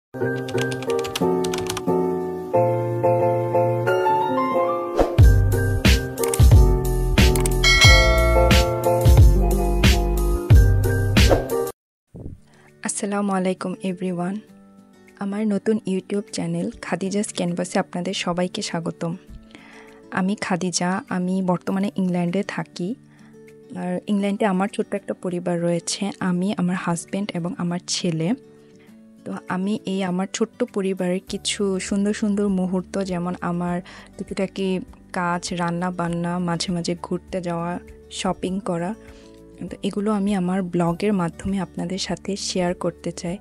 আসসালামু আলাইকুম এভরিওয়ান। আমার নতুন ইউটিউব চ্যানেল খাদিজাস ক্যানভাসে আপনাদের সবাইকে স্বাগতম। আমি খাদিজা, আমি বর্তমানে ইংল্যান্ডে থাকি। আর ইংল্যান্ডে আমার ছোট্ট একটা পরিবার রয়েছে, আমি, আমার হাজব্যান্ড এবং আমার ছেলে। তো আমি আমার ছোট্ট পরিবারের কিছু সুন্দর সুন্দর মুহূর্ত, যেমন আমার টুকিটাকি কাজ, রান্না বান্না, মাঝে মাঝে ঘুরতে যাওয়া, শপিং করা, তো এগুলো আমি আমার ব্লগের মাধ্যমে আপনাদের সাথে শেয়ার করতে চাই।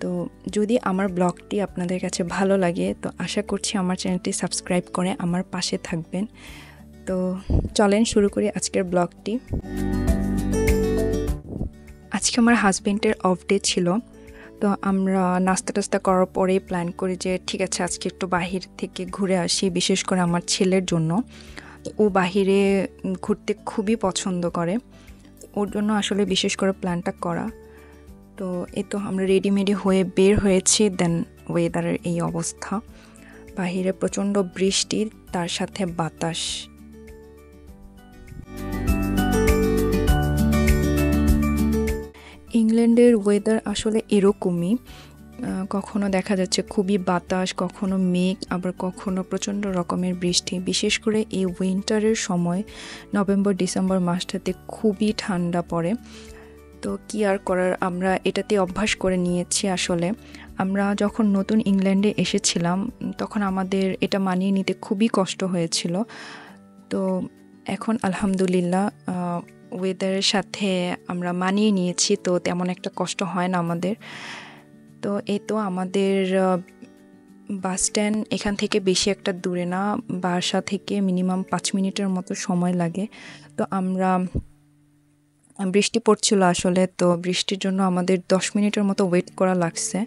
তো যদি আমার ব্লগটি আপনাদের কাছে ভালো লাগে তো আশা করছি আমার চ্যানেলটি সাবস্ক্রাইব করে আমার পাশে থাকবেন। তো চলেন শুরু করি আজকের ব্লগটি। আজকে আমার হাজব্যান্ডের অফ ডে ছিল, তো আমরা নাস্তা টাস্তা করার পরেই প্ল্যান করি যে ঠিক আছে আজকে একটু বাহির থেকে ঘুরে আসি, বিশেষ করে আমার ছেলের জন্য। ও বাহিরে ঘুরতে খুবই পছন্দ করে, ওর জন্য আসলে বিশেষ করে প্ল্যানটা করা। তো এই তো আমরা রেডিমেডি হয়ে বের হয়েছি, দেন ওয়েদারের এই অবস্থা, বাহিরে প্রচণ্ড বৃষ্টি, তার সাথে বাতাস। ইংল্যান্ডের ওয়েদার আসলে এরকমই, কখনো দেখা যাচ্ছে খুবই বাতাস, কখনো মেঘ, আবার কখনো প্রচণ্ড রকমের বৃষ্টি। বিশেষ করে এই উইন্টারের সময় নভেম্বর ডিসেম্বর মাসটাতে খুবই ঠান্ডা পড়ে। তো কি আর করার, আমরা এটাতে অভ্যাস করে নিয়েছি। আসলে আমরা যখন নতুন ইংল্যান্ডে এসেছিলাম তখন আমাদের এটা মানিয়ে নিতে খুবই কষ্ট হয়েছিল। তো এখন আলহামদুলিল্লাহ ওয়েদারের সাথে আমরা মানিয়ে নিয়েছি, তো তেমন একটা কষ্ট হয় না আমাদের। তো এই তো আমাদের বাস স্ট্যান্ড এখান থেকে বেশি একটা দূরে না, বাসা থেকে মিনিমাম 5 মিনিটের মতো সময় লাগে। তো আমরা বৃষ্টি পড়ছিল আসলে, তো বৃষ্টির জন্য আমাদের 10 মিনিটের মতো ওয়েট করা লাগছে।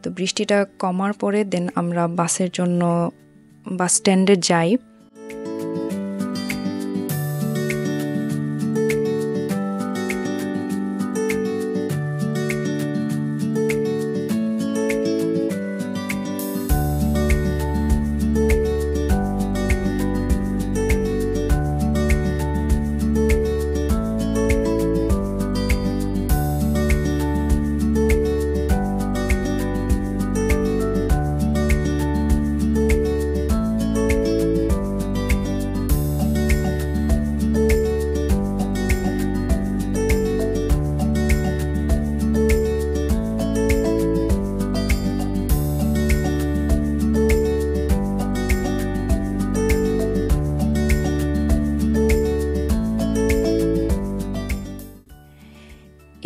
তো বৃষ্টিটা কমার পরে দেন আমরা বাসের জন্য বাস স্ট্যান্ডে যাই।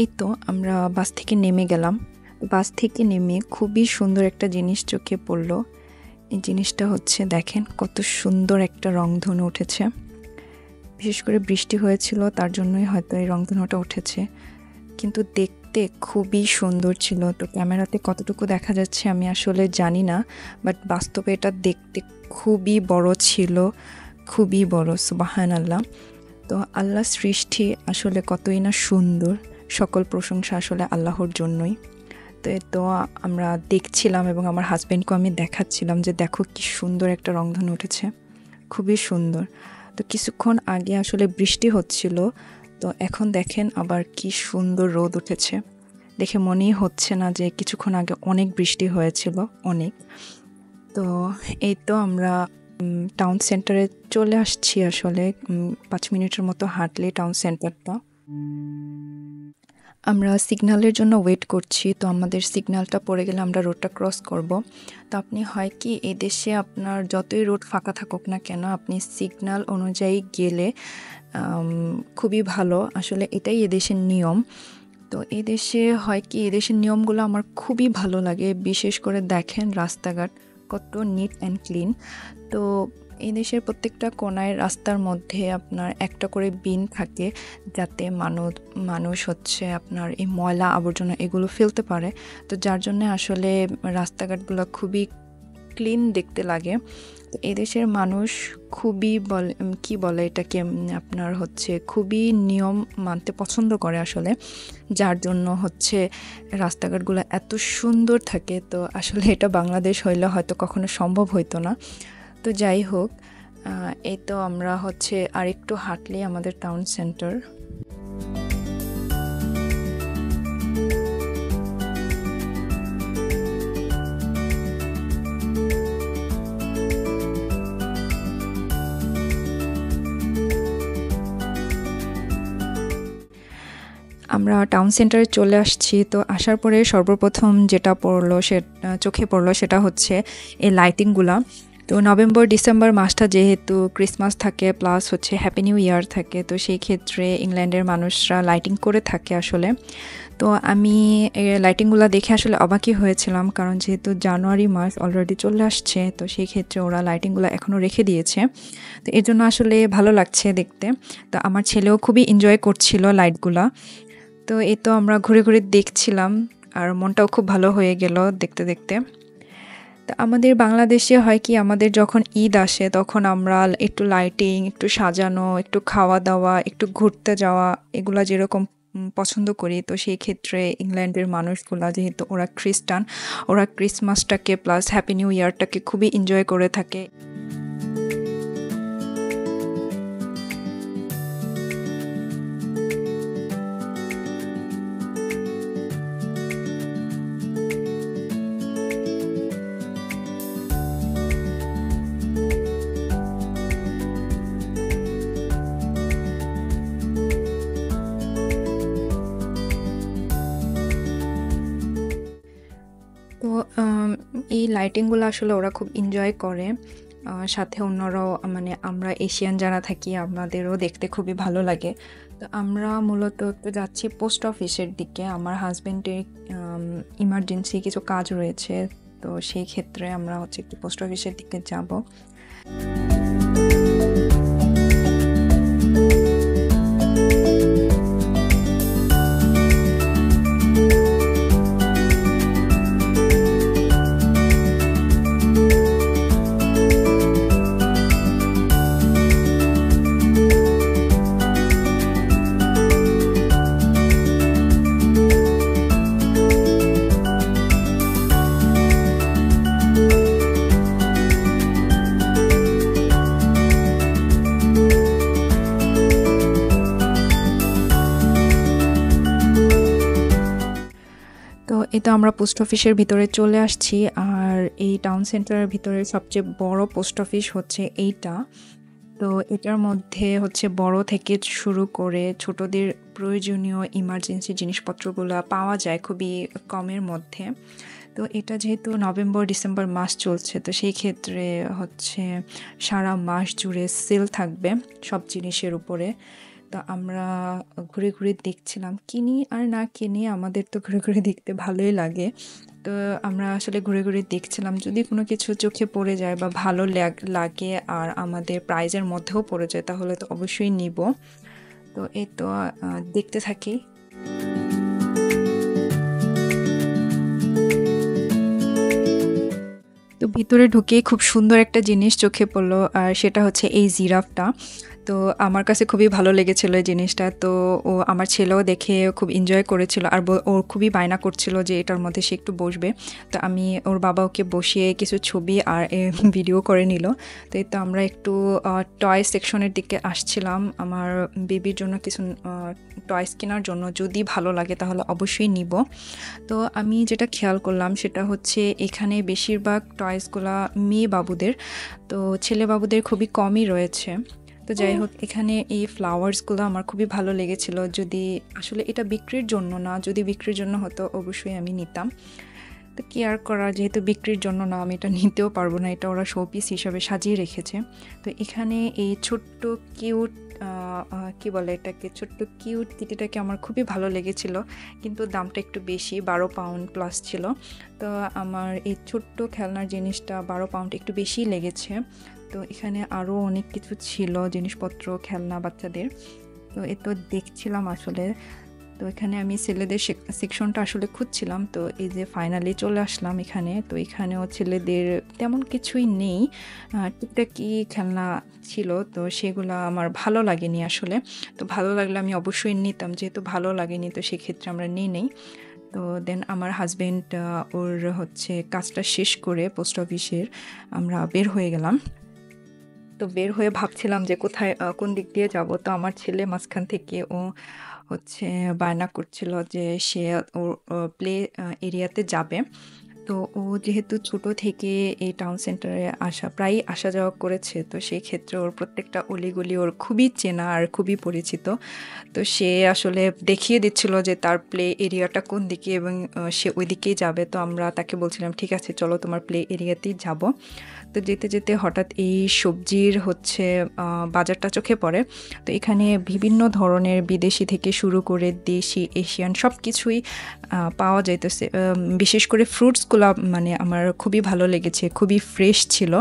এই তো আমরা বাস থেকে নেমে গেলাম। বাস থেকে নেমে খুবই সুন্দর একটা জিনিস চোখে পড়লো। এই জিনিসটা হচ্ছে, দেখেন কত সুন্দর একটা রংধনু উঠেছে। বিশেষ করে বৃষ্টি হয়েছিল তার জন্যই হয়তো এই রংধনুটা উঠেছে, কিন্তু দেখতে খুবই সুন্দর ছিল। তো ক্যামেরাতে কতটুকু দেখা যাচ্ছে আমি আসলে জানি না, বাট বাস্তবে এটা দেখতে খুবই বড় ছিল, খুবই বড়। সুবহানাল্লাহ। তো আল্লাহর সৃষ্টি আসলে কতই না সুন্দর, সকল প্রশংসা আসলে আল্লাহর জন্যই। তো তো আমরা দেখছিলাম এবং আমার হাজব্যান্ডকে আমি দেখাচ্ছিলাম যে দেখো কি সুন্দর একটা রংধনু উঠেছে, খুবই সুন্দর। তো কিছুক্ষণ আগে আসলে বৃষ্টি হচ্ছিল, তো এখন দেখেন আবার কি সুন্দর রোদ উঠেছে। দেখে মনেই হচ্ছে না যে কিছুক্ষণ আগে অনেক বৃষ্টি হয়েছিল, অনেক। তো এই তো আমরা টাউন সেন্টারে চলে আসছি। আসলে 5 মিনিটের মতো হাঁটলে টাউন সেন্টারটা। আমরা সিগন্যালের জন্য ওয়েট করছি, তো আমাদের সিগন্যালটা পড়ে গেলে আমরা রোডটা ক্রস করব। তো আপনি হয় কি, এই দেশে আপনার যতই রোড ফাঁকা থাকুক না কেন, আপনি সিগন্যাল অনুযায়ী গেলে খুবই ভালো। আসলে এটাই এদেশের নিয়ম। তো এই দেশে হয় কি, এদেশের নিয়মগুলো আমার খুবই ভালো লাগে। বিশেষ করে দেখেন রাস্তাঘাট কত নিট অ্যান্ড ক্লিন। তো এই দেশের প্রত্যেকটা কোনায় রাস্তার মধ্যে আপনার একটা করে বিন থাকে, যাতে মানুষ হচ্ছে আপনার এই ময়লা আবর্জনা এগুলো ফেলতে পারে। তো যার জন্য আসলে রাস্তাঘাটগুলো খুবই ক্লিন দেখতে লাগে। তো এদেশের মানুষ খুবই কি বলে এটাকে, আপনার হচ্ছে খুবই নিয়ম মানতে পছন্দ করে আসলে, যার জন্য হচ্ছে রাস্তাঘাটগুলো এত সুন্দর থাকে। তো আসলে এটা বাংলাদেশ হইলে হয়তো কখনো সম্ভব হইতো না। তো যাই হোক, এই তো আমরা হচ্ছে আরেকটু হাঁটলেই আমাদের টাউন সেন্টার। আমরা টাউন সেন্টারে চলে আসছি। তো আসার পরে সর্বপ্রথম যেটা চোখে পড়লো সেটা হচ্ছে এই লাইটিংগুলা। তো নভেম্বর ডিসেম্বর মাসটা যেহেতু ক্রিসমাস থাকে প্লাস হচ্ছে হ্যাপি নিউ ইয়ার থাকে, তো সেই ক্ষেত্রে ইংল্যান্ডের মানুষরা লাইটিং করে থাকে আসলে। তো আমি লাইটিংগুলো দেখে আসলে অবাকই হয়েছিলাম, কারণ যেহেতু জানুয়ারি মাস অলরেডি চলে আসছে, তো সেই ক্ষেত্রে ওরা লাইটিংগুলো এখনও রেখে দিয়েছে। তো এর জন্য আসলে ভালো লাগছে দেখতে। তো আমার ছেলেও খুবই এনজয় করছিল লাইটগুলা। তো এই তো আমরা ঘুরে ঘুরে দেখছিলাম, আর মনটাও খুব ভালো হয়ে গেল দেখতে দেখতে। তো আমাদের বাংলাদেশে হয় কি, আমাদের যখন ঈদ আসে তখন আমরা একটু লাইটিং, একটু সাজানো, একটু খাওয়া দাওয়া, একটু ঘুরতে যাওয়া, এগুলা যেরকম পছন্দ করি। তো সেই ক্ষেত্রে ইংল্যান্ডের মানুষগুলা যেহেতু ওরা খ্রিস্টান, ওরা ক্রিসমাসটাকে প্লাস হ্যাপি নিউ ইয়ারটাকে খুবই এনজয় করে থাকে। তো এই লাইটিংগুলো আসলে ওরা খুব এনজয় করে। সাথে অন্যরাও, মানে আমরা এশিয়ান যারা থাকি আমাদেরও দেখতে খুবই ভালো লাগে। তো আমরা মূলত একটু যাচ্ছি পোস্ট অফিসের দিকে। আমার হাজব্যান্ডের ইমার্জেন্সি কিছু কাজ রয়েছে, তো সেই ক্ষেত্রে আমরা হচ্ছে একটু পোস্ট অফিসের দিকে যাব। তো এই তো আমরা পোস্ট অফিসের ভিতরে চলে আসছি। আর এই টাউন সেন্টারের ভিতরে সবচেয়ে বড় পোস্ট অফিস হচ্ছে এইটা। তো এটার মধ্যে হচ্ছে বড় থেকে শুরু করে ছোটদের প্রয়োজনীয় ইমার্জেন্সি জিনিসপত্রগুলো পাওয়া যায় খুবই কমের মধ্যে। তো এটা যেহেতু নভেম্বর ডিসেম্বর মাস চলছে, তো সেই ক্ষেত্রে হচ্ছে সারা মাস জুড়ে সেল থাকবে সব জিনিসের উপরে। তো আমরা ঘুরে ঘুরে দেখছিলাম, কিনি আর না কিনি আমাদের তো ঘুরে ঘুরে দেখতে ভালোই লাগে। তো আমরা আসলে ঘুরে ঘুরে দেখছিলাম, যদি কোনো কিছু চোখে পড়ে যায় বা ভালো লাগে আর আমাদের প্রাইজের মধ্যেও পড়ে যায় তাহলে তো অবশ্যই নিব। তো এই তো দেখতে থাকি। তো ভিতরে ঢুকেই খুব সুন্দর একটা জিনিস চোখে পড়লো, আর সেটা হচ্ছে এই জিরাফটা। তো আমার কাছে খুবই ভালো লেগেছিল এই জিনিসটা। তো আমার ছেলেও দেখে খুব এনজয় করেছিল, আর ও খুবই বায়না করছিল যে এটার মধ্যে সে একটু বসবে। তো আমি ওর বাবা ওকে বসিয়ে কিছু ছবি আর ভিডিও করে নিল। তো এই তো আমরা একটু টয় সেকশনের দিকে আসছিলাম আমার বেবির জন্য কিছু টয়স কেনার জন্য, যদি ভালো লাগে তাহলে অবশ্যই নিব। তো আমি যেটা খেয়াল করলাম সেটা হচ্ছে এখানে বেশিরভাগ টয়সগুলা মেয়ে বাবুদের, তো ছেলে বাবুদের খুবই কমই রয়েছে। তো যাই হোক, এখানে এই ফ্লাওয়ার্সগুলো আমার খুবই ভালো লেগেছিল। যদি আসলে এটা বিক্রির জন্য না, যদি বিক্রির জন্য হতো অবশ্যই আমি নিতাম। তো কি আর করা, যেহেতু বিক্রির জন্য না আমি এটা নিতেও পারবো না, এটা ওরা শোপিস হিসাবে সাজিয়ে রেখেছে। তো এখানে এই ছোট্ট কিউট কি বলে এটাকে, ছোট্ট কিউট কিটিটাকে আমার খুবই ভালো লেগেছিল, কিন্তু দামটা একটু বেশি, 12 পাউন্ড প্লাস ছিল। তো আমার এই ছোট্ট খেলনার জিনিসটা 12 পাউন্ড একটু বেশি লেগেছে। তো এখানে আরও অনেক কিছু ছিল জিনিসপত্র, খেলনা বাচ্চাদের। তো এ তো দেখছিলাম আসলে। তো এখানে আমি ছেলেদের সেকশনটা আসলে খুঁজছিলাম, তো এই যে ফাইনালি চলে আসলাম এখানে। তো এখানেও ছেলেদের তেমন কিছুই নেই, টুকটাকি খেলনা ছিল, তো সেগুলো আমার ভালো লাগেনি আসলে। তো ভালো লাগলে আমি অবশ্যই নিতাম, যেহেতু ভালো লাগেনি তো সেক্ষেত্রে আমরা নিই নেই। তো দেন আমার হাজব্যান্ড ওর হচ্ছে কাজটা শেষ করে পোস্ট অফিসের আমরা বের হয়ে গেলাম। তো বের হয়ে ভাবছিলাম যে কোথায় কোন দিক দিয়ে যাব। তো আমার ছেলে মাঝখান থেকে ও হচ্ছে বায়না করছিল যে সে ওর প্লে এরিয়াতে যাবে। তো ও যেহেতু ছোট থেকে এই টাউন সেন্টারে প্রায়ই আসা যাওয়া করেছে, তো সেই ক্ষেত্রে ওর প্রত্যেকটা অলিগলি ওর খুবই চেনা আর খুবই পরিচিত। তো সে আসলে দেখিয়ে দিচ্ছিল যে তার প্লে এরিয়াটা কোন দিকে এবং সে ওই দিকেই যাবে। তো আমরা তাকে বলছিলাম ঠিক আছে চলো তোমার প্লে এরিয়াতেই যাব। তো যেতে যেতে হঠাৎ এই সবজির হচ্ছে বাজারটা চোখে পড়ে। তো এখানে বিভিন্ন ধরনের বিদেশি থেকে শুরু করে দেশি এশিয়ান সব কিছুই পাওয়া যাইতেছে। বিশেষ করে ফ্রুটসগুলো মানে আমার খুবই ভালো লেগেছে, খুবই ফ্রেশ ছিল,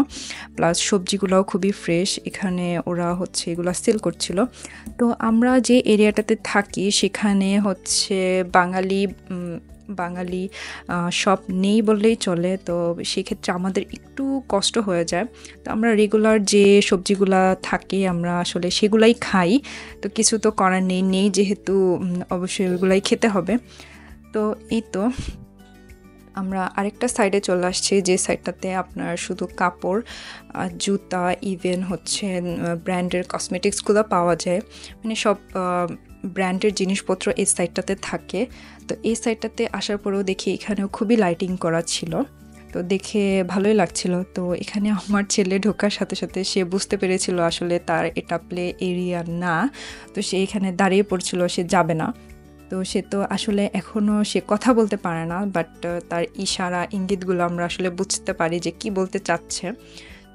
প্লাস সবজিগুলোও খুবই ফ্রেশ। এখানে ওরা হচ্ছে এগুলো সেল করছিল। তো আমরা যে এরিয়াটাতে থাকি সেখানে হচ্ছে বাঙালি শপ নেই বললেই চলে। তো সেক্ষেত্রে আমাদের একটু কষ্ট হয়ে যায়। তো আমরা রেগুলার যে সবজিগুলা থাকে আমরা আসলে সেগুলাই খাই। তো কিছু তো করার নেই যেহেতু অবশ্যই ওইগুলাই খেতে হবে। তো এই তো আমরা আরেকটা সাইডে চলে আসছি, যে সাইডটাতে আপনার শুধু কাপড়, জুতা, ইভেন হচ্ছে ব্র্যান্ডের কসমেটিক্সগুলো পাওয়া যায়, মানে সব ব্র্যান্ডের জিনিসপত্র এই সাইডটাতে থাকে। তো এই সাইডটাতে আসার পরেও দেখি এখানেও খুবই লাইটিং করা ছিল, তো দেখে ভালোই লাগছিল। তো এখানে আমার ছেলে ঢোকার সাথে সাথে সে বুঝতে পেরেছিল আসলে তার এটা প্লে এরিয়া না। তো সে এখানে দাঁড়িয়ে পড়ছিল, সে যাবে না। তো সে তো আসলে এখনও সে কথা বলতে পারে না, বাট তার ইশারা ইঙ্গিতগুলো আমরা আসলে বুঝতে পারি যে কি বলতে চাচ্ছে।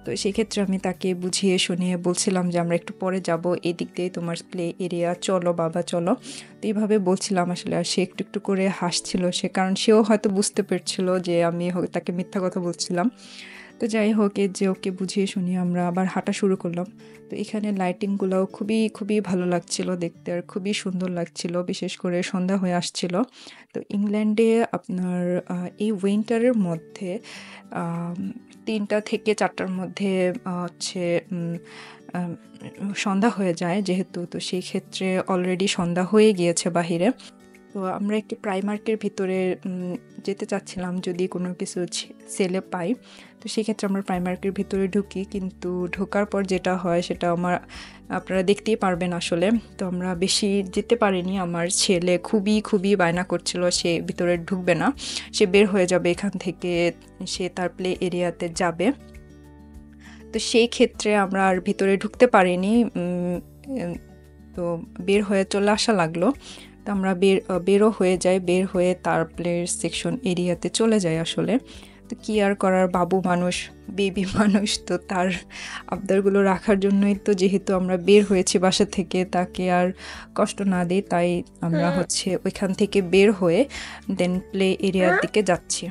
তো সেক্ষেত্রে আমি তাকে বুঝিয়ে শুনিয়ে বলছিলাম যে আমরা একটু পরে যাব, এই দিক দিয়ে তোমার প্লে এরিয়া, চলো বাবা চলো। তো এইভাবে বলছিলাম আসলে, আর সে একটু একটু করে হাসছিল, সে কারণ সেও হয়তো বুঝতে পারছিল যে আমি তাকে মিথ্যা কথা বলছিলাম। তো যাই হোক, যে ওকে বুঝিয়ে শুনিয়ে আমরা আবার হাঁটা শুরু করলাম। তো এখানে লাইটিংগুলোও খুবই খুবই ভালো লাগছিল দেখতে, আর খুবই সুন্দর লাগছিল, বিশেষ করে সন্ধ্যা হয়ে আসছিল। তো ইংল্যান্ডে আপনার এই উইন্টারের মধ্যে 3টা থেকে 4টার মধ্যে হচ্ছে সন্ধ্যা হয়ে যায় যেহেতু, তো সেই ক্ষেত্রে অলরেডি সন্ধ্যা হয়ে গিয়েছে বাহিরে। তো আমরা একটি প্রাইমার্কের ভিতরে যেতে চাচ্ছিলাম যদি কোনো কিছু সেলে পাই। তো সেক্ষেত্রে আমরা প্রাইমার্কের ভিতরে ঢুকি, কিন্তু ঢোকার পর যেটা হয় সেটা আপনারা দেখতেই পারবেন আসলে। তো আমরা বেশি যেতে পারিনি, আমার ছেলে খুবই খুবই বায়না করছিল, সে ভিতরে ঢুকবে না, সে বের হয়ে যাবে এখান থেকে, সে তার প্লে এরিয়াতে যাবে। তো সেই ক্ষেত্রে আমরা আর ভিতরে ঢুকতে পারিনি, তো বের হয়ে চলে আসা লাগলো। তো আমরা বেরও হয়ে যাই, বের হয়ে তার প্লের সেকশন এরিয়াতে চলে যাই আসলে। তো কি আর করার, বাবু মানুষ, বেবি মানুষ, তো তার আবদারগুলো রাখার জন্যই তো যেহেতু আমরা বের হয়েছি বাসা থেকে, তাকে আর কষ্ট না দিই, তাই আমরা হচ্ছে ওইখান থেকে বের হয়ে দেন প্লে এরিয়ার দিকে যাচ্ছি।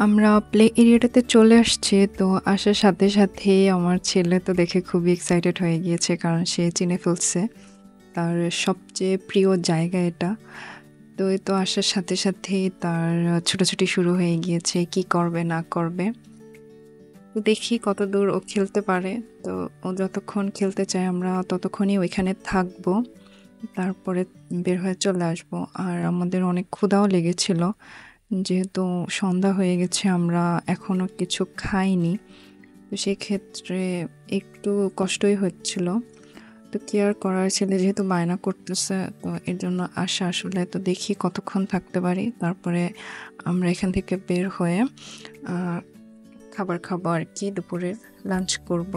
আমরা প্লে এরিয়াটাতে চলে আসছি। তো আসার সাথে সাথেই আমার ছেলে তো দেখে খুবই এক্সাইটেড হয়ে গিয়েছে, কারণ সে চিনে ফেলছে তার সবচেয়ে প্রিয় জায়গা এটা। তো এই তো আসার সাথে সাথেই তার ছোটাছুটি শুরু হয়ে গিয়েছে, কি করবে না করবে। তো দেখি কত দূর ও খেলতে পারে। তো ও যতক্ষণ খেলতে চায় আমরা ততক্ষণই ওইখানে থাকবো, তারপরে বের হয়ে চলে আসবো। আর আমাদের অনেক ক্ষুধাও লেগেছিল, যেহেতু সন্ধ্যা হয়ে গেছে, আমরা এখনো কিছু খাইনি। তো সেক্ষেত্রে একটু কষ্টই হচ্ছিল। তো কেয়ার করার, ছেলে যেহেতু বায়না করতেছে, তো এর জন্য আসা আসলে। তো দেখি কতক্ষণ থাকতে পারি, তারপরে আমরা এখান থেকে বের হয়ে খাবার খাবো আর কি, দুপুরে লাঞ্চ করব।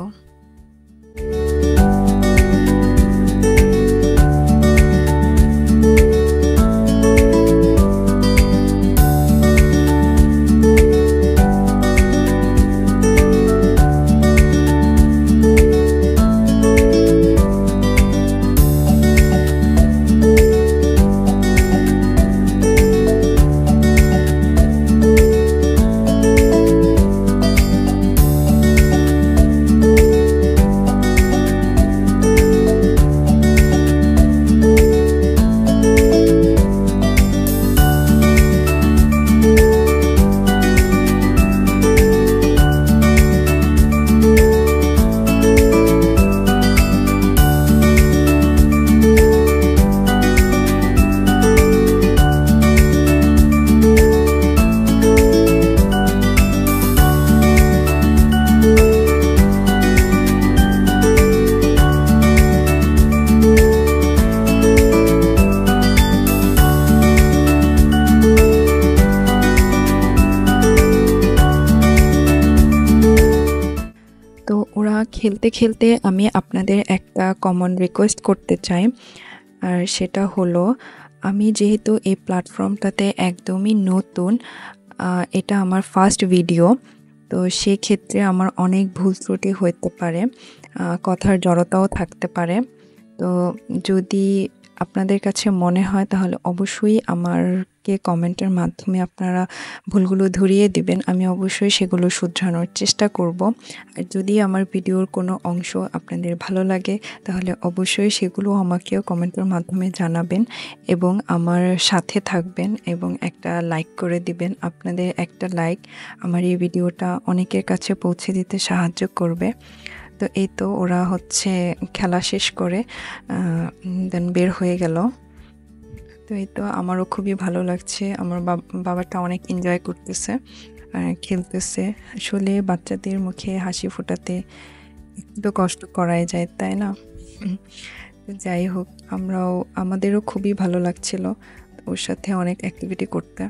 খেলতে খেলতে আমি আপনাদের একটা কমন রিকোয়েস্ট করতে চাই, আর সেটা হলো আমি যেহেতু এই প্ল্যাটফর্মটাতে একদমই নতুন, এটা আমার ফার্স্ট ভিডিও, তো সেক্ষেত্রে আমার অনেক ভুল ত্রুটি হতে পারে, কথার জড়তাও থাকতে পারে। তো যদি আপনাদের কাছে মনে হয় তাহলে অবশ্যই আমাকে কমেন্টের মাধ্যমে আপনারা ভুলগুলো ধরিয়ে দিবেন, আমি অবশ্যই সেগুলো শুধরানোর চেষ্টা করব। আর যদি আমার ভিডিওর কোনো অংশ আপনাদের ভালো লাগে তাহলে অবশ্যই সেগুলো আমাকেও কমেন্টের মাধ্যমে জানাবেন এবং আমার সাথে থাকবেন এবং একটা লাইক করে দিবেন। আপনাদের একটা লাইক আমার এই ভিডিওটা অনেকের কাছে পৌঁছে দিতে সাহায্য করবে। তো এই তো ওরা হচ্ছে খেলা শেষ করে দেন বের হয়ে গেল। তো এই তো আমারও খুবই ভালো লাগছে, আমার বাবাটা অনেক এনজয় করতেছে, খেলতেছে। আসলে বাচ্চাদের মুখে হাসি ফোটাতে একটু কষ্ট করাই যায়, তাই না? যাই হোক, আমাদেরও খুবই ভালো লাগছিল ওর সাথে অনেক অ্যাক্টিভিটি করতে।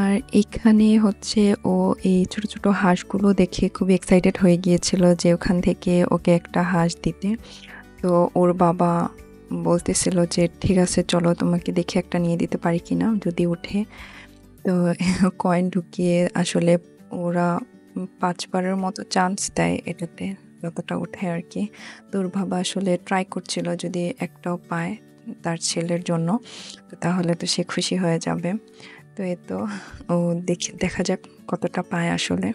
আর এখানে হচ্ছে ও এই ছোট ছোট হাঁসগুলো দেখে খুব এক্সাইটেড হয়ে গিয়েছিল যে ওখান থেকে ওকে একটা হাঁস দিতে। তো ওর বাবা বলতেছিল যে ঠিক আছে চলো তোমাকে দেখে একটা নিয়ে দিতে পারি কিনা যদি ওঠে। তো কয়েন ঢুকিয়ে আসলে ওরা 5 বারের মতো চান্স দেয় এটাতে, যতটা ওঠে আর কি। তো ওর বাবা আসলে ট্রাই করছিল যদি একটাও পায় তার ছেলের জন্য তো তাহলে তো সে খুশি হয়ে যাবে। তো এই তো ও দেখা যাক কতটা পায় আসলে।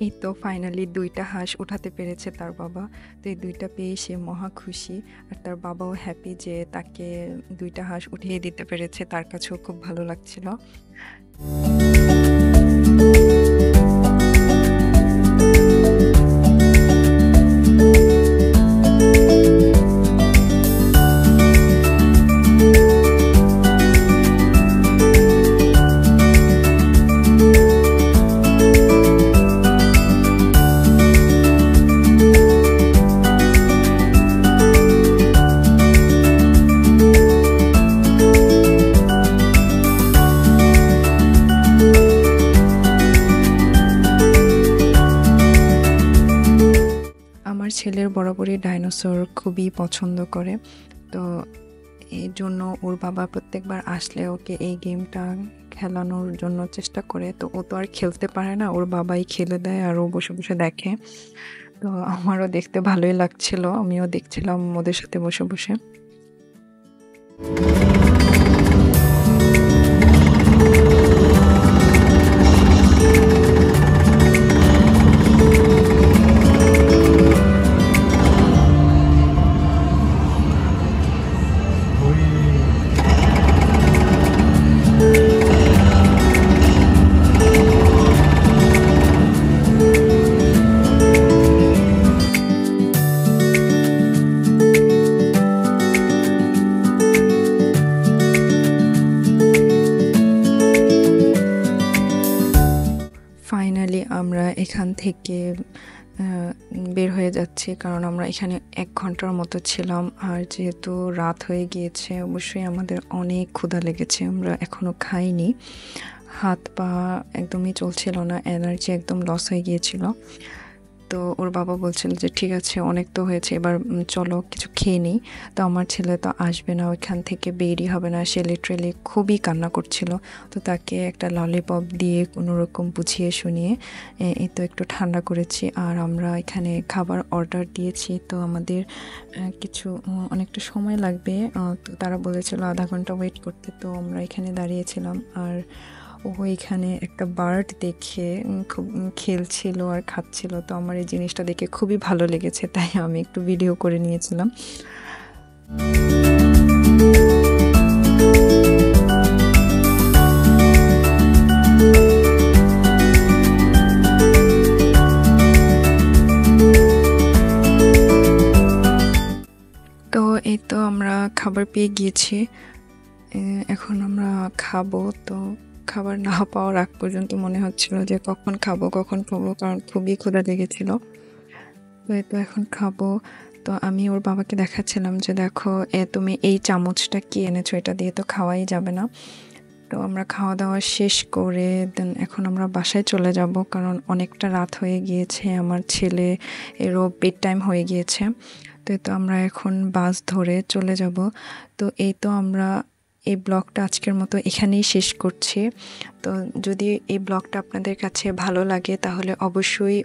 এই তো ফাইনালি 2টা হাঁস উঠাতে পেরেছে তার বাবা। তো এই 2টা পেয়ে সে মহা খুশি, আর তার বাবাও হ্যাপি যে তাকে 2টা হাঁস উঠিয়ে দিতে পেরেছে, তার কাছেও খুব ভালো লাগছিল। আমার ছেলের বরাবরই ডাইনোসর খুবই পছন্দ করে, তো এই জন্য ওর বাবা প্রত্যেকবার আসলে ওকে এই গেমটা খেলানোর জন্য চেষ্টা করে। তো ও তো আর খেলতে পারে না, ওর বাবাই খেলে দেয় আর ও বসে বসে দেখে। তো আমারও দেখতে ভালোই লাগছিল, আমিও দেখছিলাম ওদের সাথে বসে বসে। ফাইনালি আমরা এখান থেকে বের হয়ে যাচ্ছি, কারণ আমরা এখানে 1 ঘন্টার মতো ছিলাম। আর যেহেতু রাত হয়ে গিয়েছে অবশ্যই আমাদের অনেক ক্ষুধা লেগেছে, আমরা এখনও খাইনি। হাত পা একদমই চলছিল না, এনার্জি একদম লস হয়ে গিয়েছিল। তো ওর বাবা বলছিল যে ঠিক আছে, অনেক তো হয়েছে, এবার চলো কিছু খেয়ে নিই। তো আমার ছেলে তো আসবে না, ওইখান থেকে বেরই হবে না, সে লিটারেলি খুবই কান্না করছিল। তো তাকে একটা ললিপপ দিয়ে কোনো রকম বুঝিয়ে শুনিয়ে এই তো একটু ঠান্ডা করেছি। আর আমরা এখানে খাবার অর্ডার দিয়েছি, তো আমাদের কিছু অনেকটা সময় লাগবে। তো তারা বলেছিল আধা ঘন্টা ওয়েট করতে, তো আমরা এখানে দাঁড়িয়েছিলাম। আর ও এখানে একটা বার্ড দেখে খুব খেলছিল আর খাচ্ছিল। তো আমার এই জিনিসটা দেখে খুবই ভালো লেগেছে, তাই আমি একটু ভিডিও করে নিয়েছিলাম। তো এই তো আমরা খাবার পেয়ে গিয়েছি, এখন আমরা খাবো। তো খাবার না পাওয়ার আগ পর্যন্ত মনে হচ্ছিল যে কখন খাবো, কারণ খুবই ক্ষুধা লেগেছিল। তো এই তো এখন খাবো। তো আমি ওর বাবাকে দেখাচ্ছিলাম যে দেখো, তুমি এই চামচটা কি এনেছো, এটা দিয়ে তো খাওয়াই যাবে না। তো আমরা খাওয়া দাওয়া শেষ করে দেন এখন আমরা বাসায় চলে যাব, কারণ অনেকটা রাত হয়ে গিয়েছে, আমার ছেলে এরও বেড টাইম হয়ে গিয়েছে। তো এই তো আমরা এখন বাস ধরে চলে যাব। তো এই তো আমরা এই ব্লগটা আজকের মতো এখানেই শেষ করছি। তো যদি এই ব্লগটা আপনাদের কাছে ভালো লাগে তাহলে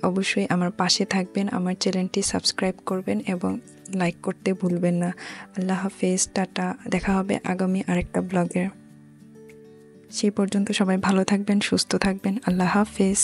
অবশ্যই আমার পাশে থাকবেন, আমার চ্যানেলটি সাবস্ক্রাইব করবেন এবং লাইক করতে ভুলবেন না। আল্লাহ হাফেজ, টাটা, দেখা হবে আগামী আরেকটা ব্লগে। সেই পর্যন্ত সবাই ভালো থাকবেন, সুস্থ থাকবেন। আল্লাহ হাফেজ।